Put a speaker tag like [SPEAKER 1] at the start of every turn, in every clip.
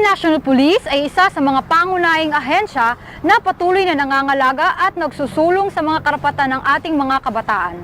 [SPEAKER 1] National Police ay isa sa mga pangunahing ahensya na patuloy na nangangalaga at nagsusulong sa mga karapatan ng ating mga kabataan.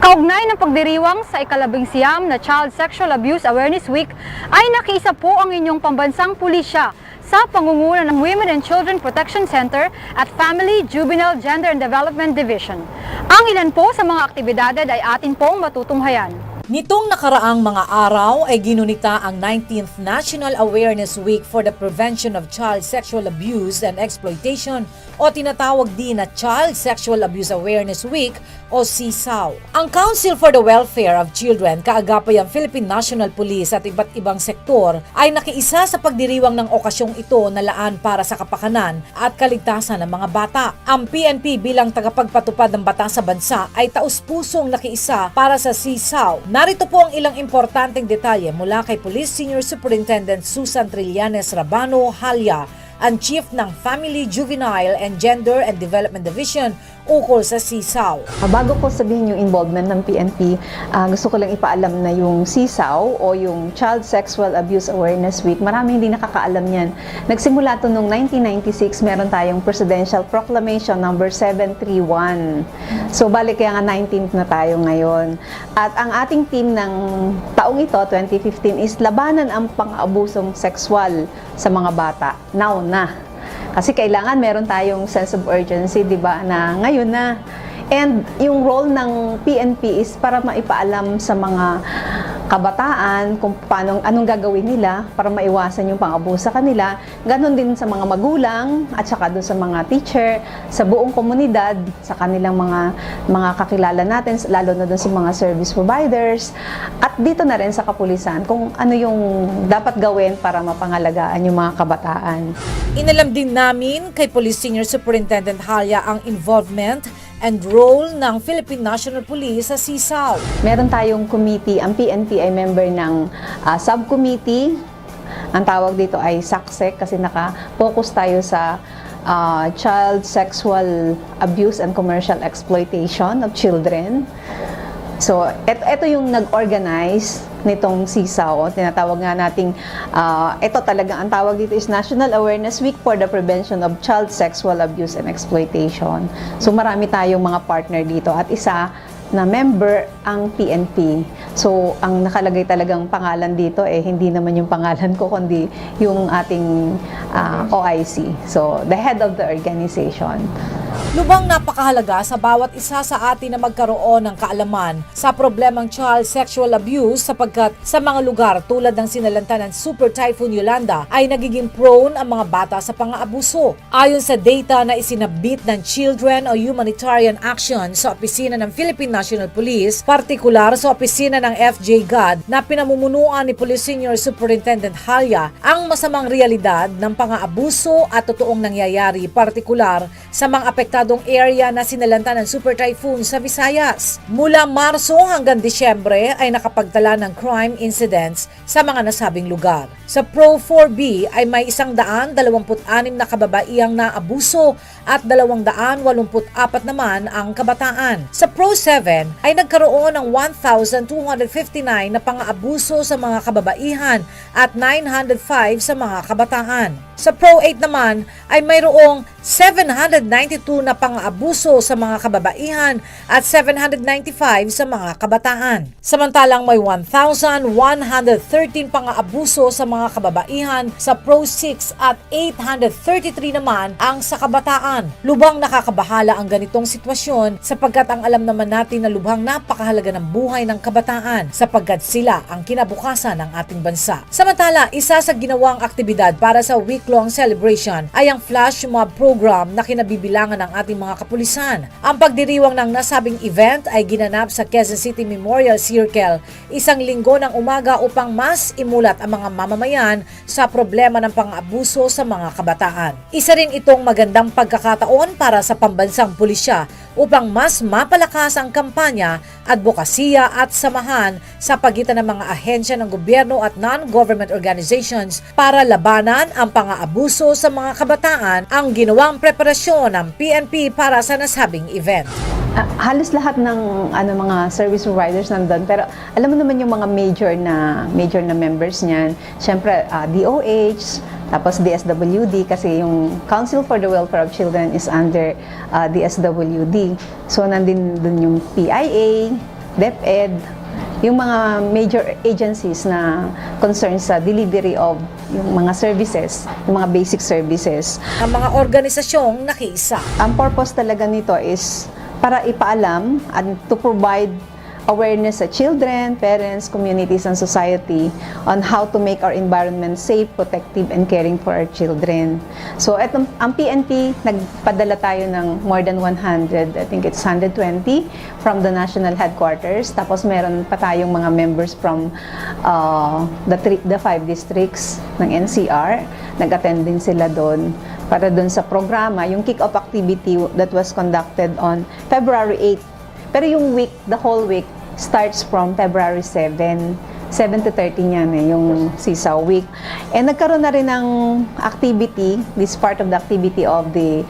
[SPEAKER 1] Kaugnay ng pagdiriwang sa ika-11 na Child Sexual Abuse Awareness Week ay nakiisa po ang inyong pambansang pulisya sa pangunguna ng Women and Children Protection Center at Family, Juvenile, Gender and Development Division. Ang ilan po sa mga aktibidades ay atin pong matutunghayan.
[SPEAKER 2] Nitong nakaraang mga araw ay ginunita ang 19th National Awareness Week for the Prevention of Child Sexual Abuse and Exploitation o tinatawag din na Child Sexual Abuse Awareness Week o CSAW. Ang Council for the Welfare of Children, kaagapay ang Philippine National Police at iba't ibang sektor ay nakiisa sa pagdiriwang ng okasyong ito na laan para sa kapakanan at kaligtasan ng mga bata. Ang PNP bilang tagapagpatupad ng batas sa bansa ay taus-pusong nakiisa para sa CSAW. Narito po ang ilang importanteng detalye mula kay Police Senior Superintendent Susan Trillanes Rabano Halya, ang Chief ng Family, Juvenile and Gender and Development Division ukol sa CSAW.
[SPEAKER 3] Bago ko sabihin yung involvement ng PNP, gusto ko lang ipaalam na yung CSAW o yung Child Sexual Abuse Awareness Week, maraming hindi nakakaalam yan. Nagsimula to noong 1996, meron tayong Presidential Proclamation number 731. So balik kaya nga 19th na tayo ngayon. At ang ating team ng taong ito, 2015, is labanan ang pang-abusong sexual sa mga bata. Now na. Kasi kailangan meron tayong sense of urgency, di ba, na ngayon na. And yung role ng PNP is para maipaalam sa mga kabataan kung paano, anong gagawin nila para maiwasan yung pang-abuso sa kanila. Ganon din sa mga magulang at saka doon sa mga teacher, sa buong komunidad, sa kanilang mga kakilala natin, lalo na doon sa mga service providers. At dito na rin sa kapulisan kung ano yung dapat gawin para mapangalagaan yung mga kabataan.
[SPEAKER 2] Inalam din namin kay Police Senior Superintendent Halya ang involvement and role ng Philippine National Police sa CSAW.
[SPEAKER 3] Meron tayong committee, ang PNP ay member ng subcommittee. Ang tawag dito ay SACSEC kasi naka-focus tayo sa child sexual abuse and commercial exploitation of children. So, ito yung nag-organize nitong CSAW. Tinatawag nga nating, ito talaga, ang tawag dito is National Awareness Week for the Prevention of Child Sexual Abuse and Exploitation. So, marami tayong mga partner dito at isa na member ang PNP. So, ang nakalagay talagang pangalan dito hindi naman yung pangalan ko, kundi yung ating OIC. So, the head of the organization.
[SPEAKER 2] Lubang napakahalaga sa bawat isa sa atin na magkaroon ng kaalaman sa problemang child sexual abuse sapagkat sa mga lugar tulad ng sinalanta ng Super Typhoon Yolanda ay nagiging prone ang mga bata sa pang-aabuso. Ayon sa data na isinabit ng Children o Humanitarian Action sa opisina ng Philippine National Police, partikular sa opisina ng FJ-GAD na pinamumunuan ni Police Senior Superintendent Halya, ang masamang realidad ng pang-aabuso at totoong nangyayari partikular sa mga apektadong area na sinalanta ng Super Typhoon sa Visayas. Mula Marso hanggang Disyembre ay nakapagtala ng crime incidents sa mga nasabing lugar. Sa Pro 4B ay may 126 na kababaihang naabuso at 284 naman ang kabataan. Sa Pro 7 ay nagkaroon ng 1,259 na pang-aabuso sa mga kababaihan at 905 sa mga kabataan. Sa Pro 8 naman ay mayroong 792 na pang-aabuso sa mga kababaihan at 795 sa mga kabataan. Samantalang may 1,113 pang-aabuso sa mga kababaihan sa Pro 6 at 833 naman ang sa kabataan. Lubhang nakakabahala ang ganitong sitwasyon sapagkat ang alam naman natin na lubhang napakahalaga ng buhay ng kabataan sapagkat sila ang kinabukasan ng ating bansa. Samantala, isa sa ginawang aktibidad para sa week-long celebration ay ang flash mob program na kinabibilangan ng ating mga kapulisan. Ang pagdiriwang ng nasabing event ay ginanap sa Quezon City Memorial Circle isang linggo ng umaga upang mas imulat ang mga mamamayan sa problema ng pang-abuso sa mga kabataan. Isa rin itong magandang pagkakataon para sa pambansang pulisya upang mas mapalakas ang kampanya, advokasya at samahan sa pagitan ng mga ahensya ng gobyerno at non-government organizations para labanan ang pang-aabuso sa mga kabataan, ang ginawang preparasyon ng PNP para sa nasabing event.
[SPEAKER 3] Halos lahat ng mga service providers nandun, pero alam mo naman yung mga major na members niyan. Siyempre, DOH, Tapos DSWD kasi yung Council for the Welfare of Children is under DSWD. So nandun dun yung PIA, DepEd, yung mga major agencies na concerned sa delivery of yung mga services, yung mga basic services.
[SPEAKER 2] Ang mga organisasyong nakiisa.
[SPEAKER 3] Ang purpose talaga nito is para ipaalam and to provide awareness sa children, parents, communities, and society on how to make our environment safe, protective, and caring for our children. So, ang PNP, nagpadala tayo ng more than 100, I think it's 120 from the national headquarters. Tapos, meron pa tayong mga members from the 5 districts ng NCR. Nag-attend din sila doon para doon sa programa, yung kick-off activity that was conducted on February 8. Pero yung week, the whole week, starts from February 7. 7 to 13 yan yung Sisaw Week. And nagkaroon na rin ng activity, this part of the activity of the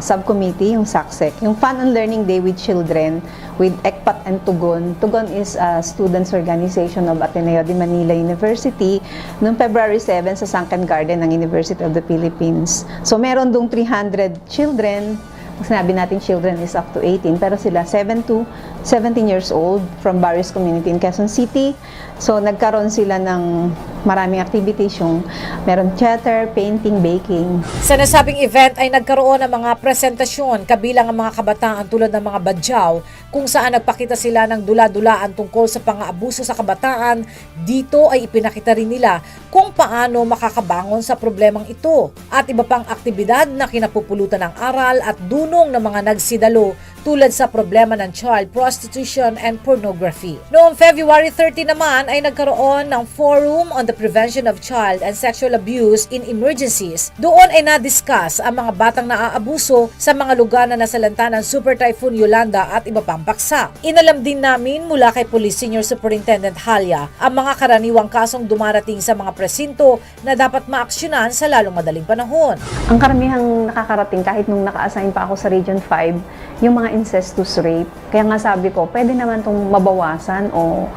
[SPEAKER 3] subcommittee, yung SACSEC, yung Fun and Learning Day with Children with ECPAT and Tugon. Tugon is a students organization of Ateneo de Manila University noong February 7 sa Sunken Garden ng University of the Philippines. So meron dong 300 children. Sinabi natin children is up to 18, pero sila 7 to 17 years old from various community in Quezon City. So, nagkaroon sila ng maraming activities, yung meron theater, painting, baking.
[SPEAKER 2] Sa nasabing event ay nagkaroon ng mga presentasyon kabilang ang mga kabataan tulad ng mga badyaw kung saan nagpakita sila ng dula-dulaan tungkol sa pang-aabuso sa kabataan. Dito ay ipinakita rin nila kung paano makakabangon sa problemang ito at iba pang aktibidad na kinapupulutan ng aral at dunong ng mga nagsidalo tulad sa problema ng child prostitution and pornography. Noong February 30 naman ay nagkaroon ng Forum on the Prevention of Child and Sexual Abuse in Emergencies. Doon ay na-discuss ang mga batang naaabuso sa mga lugar na nasalanta ng Super Typhoon Yolanda at iba pang paksa. Inalam din namin mula kay Police Senior Superintendent Halya ang mga karaniwang kasong dumarating sa mga presinto na dapat maaksyonan sa lalong madaling panahon.
[SPEAKER 3] Ang karamihang nakakarating kahit nung naka-assign pa ako sa Region 5, yung mga incestuous rape. Kaya nga sabi ko, pwede naman itong mabawasan o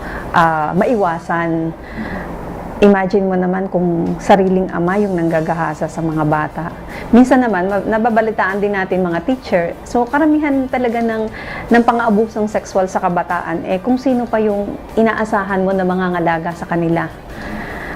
[SPEAKER 3] maiwasan. Imagine mo naman kung sariling ama yung nanggagahasa sa mga bata. Minsan naman, nababalitaan din natin mga teacher. So, karamihan talaga ng pang-aabusong sexual sa kabataan, kung sino pa yung inaasahan mo na mangangalaga sa kanila.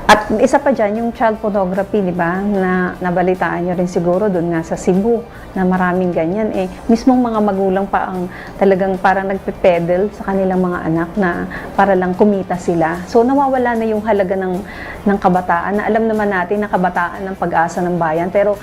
[SPEAKER 3] At isa pa dyan, yung child pornography, di ba, na nabalitaan nyo rin siguro doon nga sa Cebu, na maraming ganyan. Mismong mga magulang pa ang talagang parang nagpe-pedal sa kanilang mga anak na para lang kumita sila. So, nawawala na yung halaga ng kabataan, na alam naman natin na kabataan ng pag-asa ng bayan. Pero,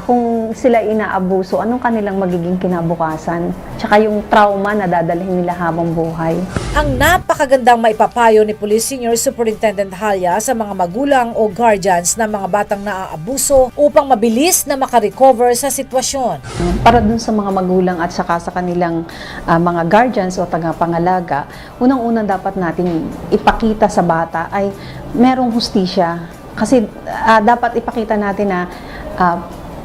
[SPEAKER 3] kung sila inaabuso, anong kanilang magiging kinabukasan? Tsaka yung trauma na dadalhin nila habang buhay.
[SPEAKER 2] Ang napakagandang maipapayo ni Police Senior Superintendent Halya sa mga magulang o guardians ng mga batang naaabuso upang mabilis na makarecover sa sitwasyon.
[SPEAKER 3] Para dun sa mga magulang at saka sa kanilang mga guardians o tagapangalaga, unang-unang dapat nating ipakita sa bata ay merong hustisya. Kasi dapat ipakita natin na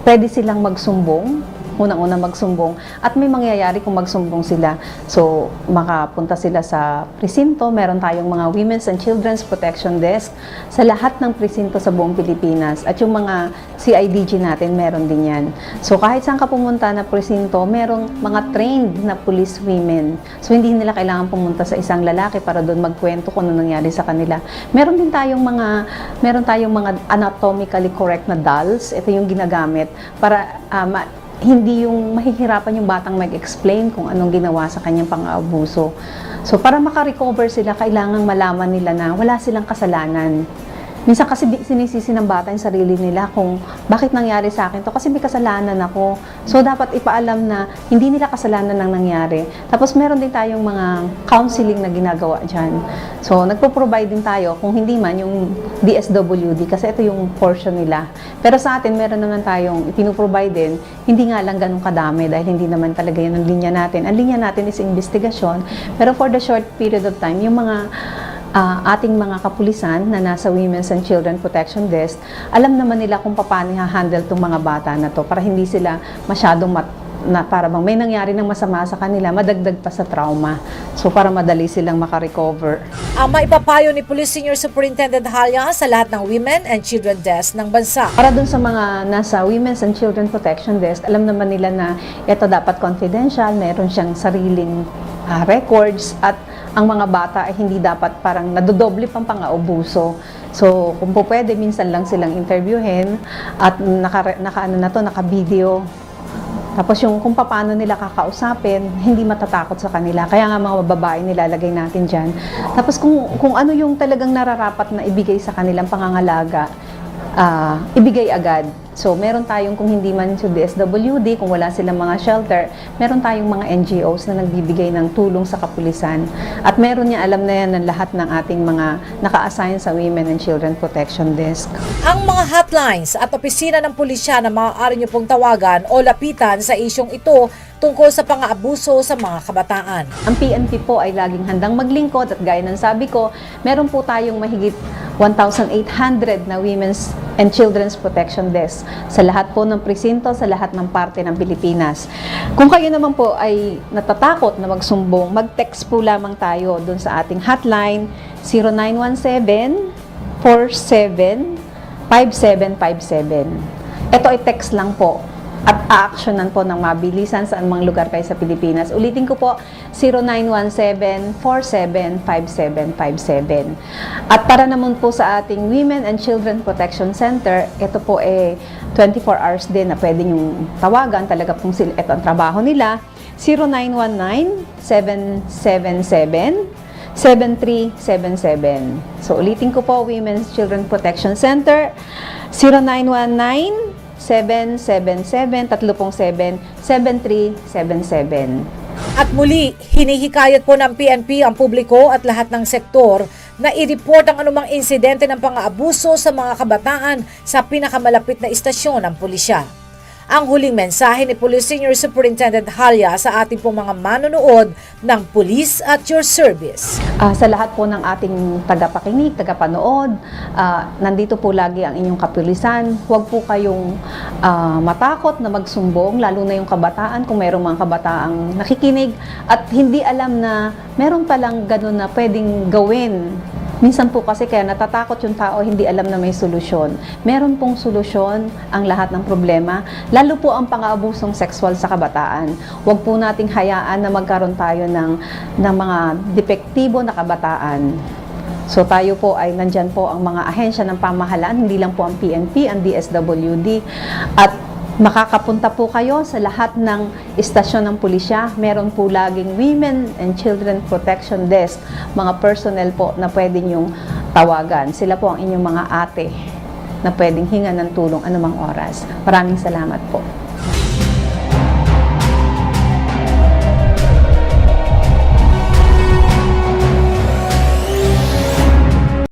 [SPEAKER 3] pwede silang magsumbong, unang-una magsumbong, at may mangyayari kung magsumbong sila. So, makapunta sila sa presinto, meron tayong mga Women's and Children's Protection Desk sa lahat ng presinto sa buong Pilipinas. At yung mga CIDG natin, meron din yan. So, kahit saan ka pumunta na presinto, merong mga trained na police women. So, hindi nila kailangan pumunta sa isang lalaki para doon magkwento kung ano nangyari sa kanila. Meron tayong mga anatomically correct na dolls. Ito yung ginagamit para hindi yung mahihirapan yung batang mag-explain kung anong ginawa sa kanyang pang-aabuso. So, para makarecover sila, kailangang malaman nila na wala silang kasalanan. Minsan kasi sinisisi ng bata yung sarili nila kung bakit nangyari sa akin to, kasi may kasalanan ako. So, dapat ipaalam na hindi nila kasalanan ang nangyari. Tapos, meron din tayong mga counseling na ginagawa dyan. So, nagpo-provide din tayo, kung hindi man, yung DSWD, kasi ito yung portion nila. Pero sa atin, meron naman tayong ipinoprovide din, hindi nga lang ganun kadami dahil hindi naman talaga yan ang linya natin. Ang linya natin is investigasyon, pero for the short period of time, yung mga ating mga kapulisan na nasa Women's and Children Protection Desk, alam naman nila kung paano i-handle itong mga bata na to para hindi sila masyadong na para bang may nangyari ng masama sa kanila, madagdag pa sa trauma. So para madali silang makarecover.
[SPEAKER 2] Ang maipapayo ni Police Senior Superintendent Halya sa lahat ng Women and Children Desk ng bansa.
[SPEAKER 3] Para dun sa mga nasa Women's and Children Protection Desk, alam naman nila na ito dapat confidential, meron siyang sariling records at ang mga bata ay hindi dapat parang nadodoble pang pang-aabuso. So kung po pwede, minsan lang silang interviewin at naka-video. Tapos yung kung paano nila kakausapin, hindi matatakot sa kanila. Kaya nga mga babae nilalagay natin dyan. Tapos kung ano yung talagang nararapat na ibigay sa kanilang pangangalaga, ibigay agad. So, meron tayong, kung hindi man sa DSWD, kung wala silang mga shelter, meron tayong mga NGOs na nagbibigay ng tulong sa kapulisan. At meron niya, alam na yan ng lahat ng ating mga naka-assign sa Women and Children Protection Desk.
[SPEAKER 2] Ang mga hotlines at opisina ng pulisya na maaari niyo pong tawagan o lapitan sa isyong ito tungkol sa pang-aabuso sa mga kabataan.
[SPEAKER 3] Ang PNP po ay laging handang maglingkod at gaya ng sabi ko, meron po tayong mahigit 1,800 na Women's and Children's Protection Desk sa lahat po ng presinto, sa lahat ng parte ng Pilipinas. Kung kayo naman po ay natatakot na magsumbong, mag-text po lamang tayo dun sa ating hotline 0917-47-5757. Ito ay text lang po at a-actionan po ng mabilisan sa anumang lugar kayo sa Pilipinas. Ulitin ko po, 0917-47-5757. At para naman po sa ating Women and Children Protection Center, ito po 24 hours din na pwede nyong tawagan. Talaga pong ito ang trabaho nila. 0919-777-7377. So ulitin ko po, Women's Children Protection Center, 0919-777-7377.
[SPEAKER 2] At muli, hinihikayat po ng PNP ang publiko at lahat ng sektor na i-report ang anumang insidente ng pang-aabuso sa mga kabataan sa pinakamalapit na istasyon ng pulisya. Ang huling mensahe ni Police Senior Superintendent Halya sa ating pong mga manonood ng Police at Your Service.
[SPEAKER 3] Sa lahat po ng ating tagapakinig, tagapanood, nandito po lagi ang inyong kapulisan. Huwag po kayong matakot na magsumbong, lalo na yung kabataan, kung mayroong mga kabataang nakikinig at hindi alam na meron palang ganun na pwedeng gawin. Minsan po kasi kaya natatakot yung tao, hindi alam na may solusyon. Meron pong solusyon ang lahat ng problema, lalo po ang pang-aabusong sexual sa kabataan. Huwag po nating hayaan na magkaroon tayo ng mga depektibo na kabataan. So tayo po ay nandyan po ang mga ahensya ng pamahalaan, hindi lang po ang PNP, ang DSWD, at makakapunta po kayo sa lahat ng istasyon ng pulisya. Meron po laging Women and Children Protection Desk, mga personnel po na pwede nyong tawagan. Sila po ang inyong mga ate na pwedeng hingan ng tulong anumang oras. Maraming salamat po.